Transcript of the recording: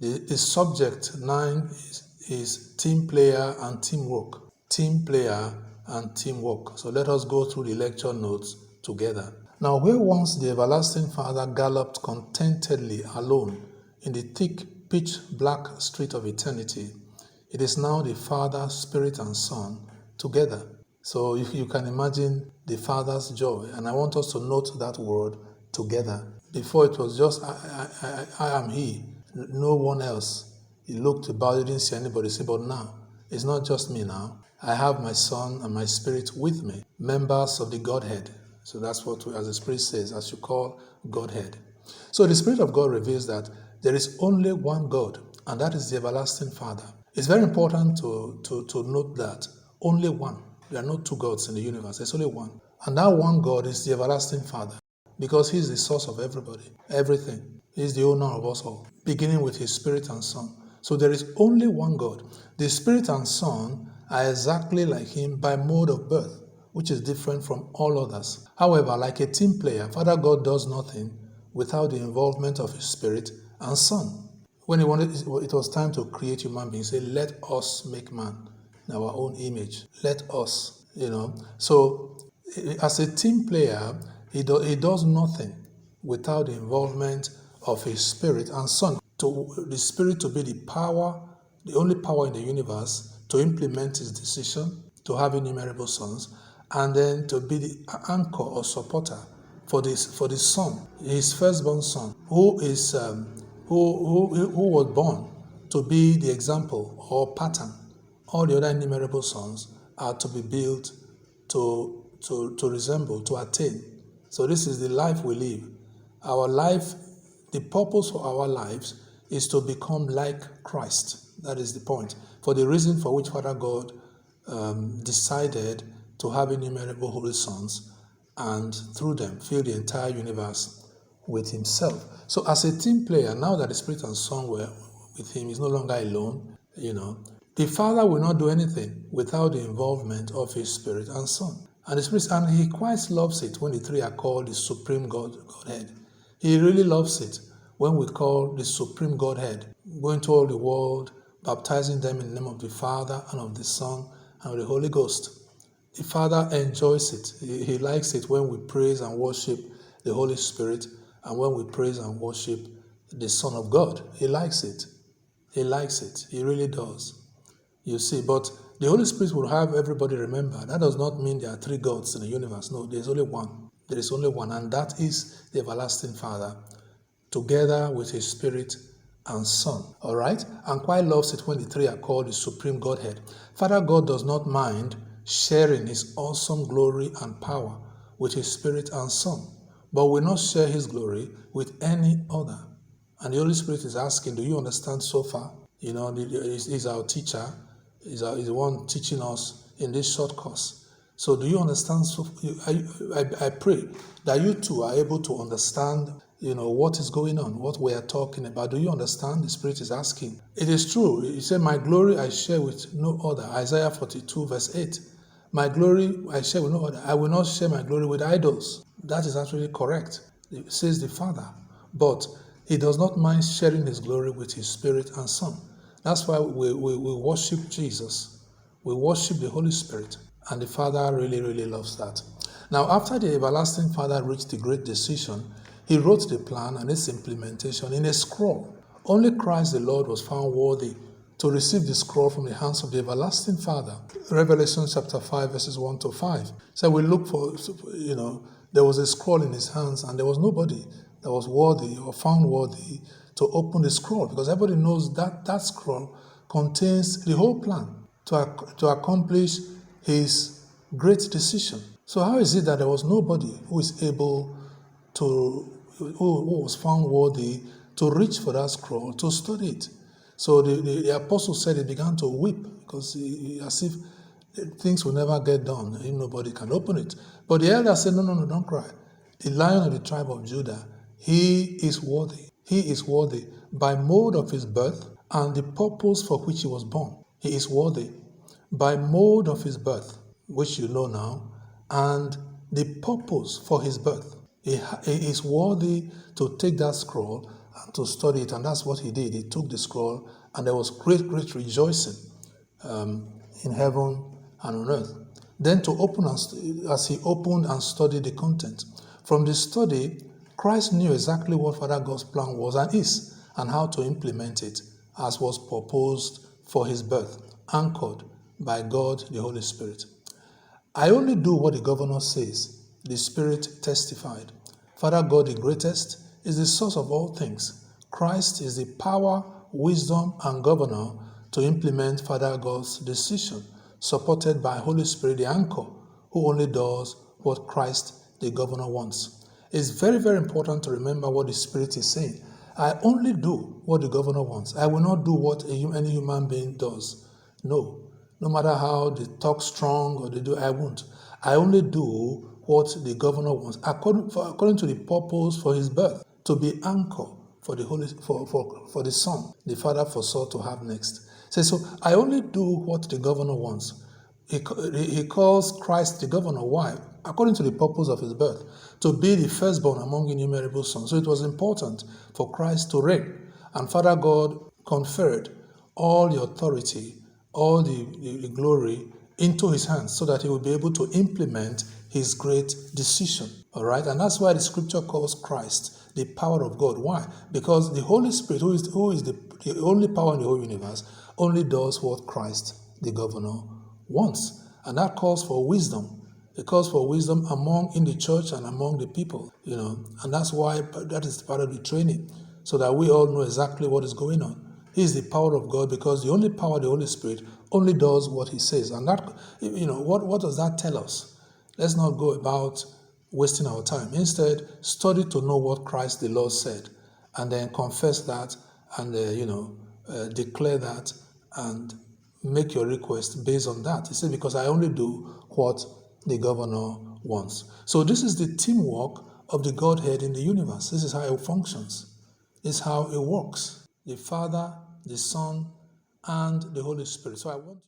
The subject 9 is team player and teamwork. Team player and teamwork. So let us go through the lecture notes together. Now, where once the everlasting Father galloped contentedly alone in the thick pitch black street of eternity, it is now the Father, Spirit, and Son together. So if you can imagine the Father's joy, and I want us to note that word together. Before it was just I am He, no one else. He looked about, he didn't see anybody. Say, but now it's not just me now. I have my Son and my Spirit with me, members of the Godhead. So that's what, as the Spirit says, as you call Godhead. So the Spirit of God reveals that there is only one God, and that is the everlasting Father. It's very important to note that only one. There are not two gods in the universe. There's only one. And that one God is the everlasting Father, because He is the source of everybody, everything. He is the owner of us all, beginning with His Spirit and Son. So there is only one God. The Spirit and Son are exactly like Him by mode of birth, which is different from all others. However, like a team player, Father God does nothing without the involvement of His Spirit and Son. When it was time to create human beings, He said, let us make man in our own image. Let us, So as a team player, he does nothing without the involvement of His Spirit and Son. The Spirit to be the power, the only power in the universe to implement His decision, to have innumerable sons, and then to be the anchor or supporter for the Son, His firstborn Son, who was born to be the example or pattern. All the other innumerable sons are to be built to resemble, to attain. So this is the life we live. Our life, the purpose for our lives is to become like Christ. That is the point. For the reason for which Father God decided to have innumerable holy sons and through them fill the entire universe with Himself. So as a team player, now that the Spirit and Son were with Him, He's no longer alone, The Father will not do anything without the involvement of His Spirit and Son. And the Spirit, and He quite loves it when the three are called the Supreme Godhead. He really loves it when we call the Supreme Godhead, going to all the world, baptizing them in the name of the Father and of the Son and of the Holy Ghost. The Father enjoys it. He likes it when we praise and worship the Holy Spirit and when we praise and worship the Son of God. He likes it. He likes it. He really does. You see, but the Holy Spirit will have everybody remember. That does not mean there are three gods in the universe. No, there's only one. There is only one, and that is the everlasting Father, together with His Spirit and Son. All right? And quite loves it when the three are called the Supreme Godhead. Father God does not mind sharing His awesome glory and power with His Spirit and Son, but will not share His glory with any other. And the Holy Spirit is asking, do you understand so far? He's our teacher. He's the one teaching us in this short course. So do you understand? I pray that you too are able to understand, what is going on, what we are talking about. Do you understand? The Spirit is asking. It is true. He said, my glory I share with no other. Isaiah 42 verse 8. My glory I share with no other. I will not share my glory with idols. That is actually correct. It says the Father. But He does not mind sharing His glory with His Spirit and Son. That's why we worship Jesus. We worship the Holy Spirit. And the Father really, really loves that. Now, after the everlasting Father reached the great decision, He wrote the plan and its implementation in a scroll. Only Christ the Lord was found worthy to receive the scroll from the hands of the everlasting Father. Revelation chapter 5, verses 1 to 5. So we look for, there was a scroll in His hands, and there was nobody that was worthy or found worthy to open the scroll, because everybody knows that that scroll contains the whole plan to accomplish His great decision. So how is it that there was nobody who is able to, who was found worthy to reach for that scroll, to study it? So the apostle said he began to weep, because as if things will never get done, and nobody can open it. But the elder said, no, don't cry. The Lion of the tribe of Judah, He is worthy. He is worthy by mode of His birth and the purpose for which He was born. He is worthy by mode of His birth, which you know now, and the purpose for His birth. He is worthy to take that scroll and to study it, and that's what he did. He took the scroll, and there was great rejoicing in heaven and on earth. Then to open, as he opened and studied the content. From the study, Christ knew exactly what Father God's plan was and is, and how to implement it, as was proposed for his birth, anchored by God the Holy Spirit. I only do what the governor says, the Spirit testified. Father God, the greatest, is the source of all things. Christ is the power, wisdom, and governor to implement Father God's decision, supported by Holy Spirit, the anchor, who only does what Christ, the governor, wants. It's very, very important to remember what the Spirit is saying. I only do what the governor wants. I will not do what any human being does. No. No matter how they talk strong or they do, I won't. I only do what the governor wants, according to the purpose for his birth, to be anchor for the for the Son the Father foresaw to have next. So I only do what the governor wants. He calls Christ the governor. Why? According to the purpose of his birth, to be the firstborn among innumerable sons. So it was important for Christ to reign. And Father God conferred all the authority, all the glory into his hands, so that he will be able to implement his great decision. All right? And that's why the scripture calls Christ the power of God. Why? Because the Holy Spirit, who is the only power in the whole universe, only does what Christ, the governor, wants. And that calls for wisdom. It calls for wisdom in the church and among the people, and that's why that is part of the training, so that we all know exactly what is going on. He is the power of God, because the only power, the Holy Spirit, only does what he says. And that, what does that tell us? Let's not go about wasting our time. Instead, study to know what Christ the Lord said, and then confess that, and declare that, and make your request based on that. He said, because I only do what the governor wants. So this is the teamwork of the Godhead in the universe. This is how it functions. This is how it works. The Father, the Son, and the Holy Spirit. So I want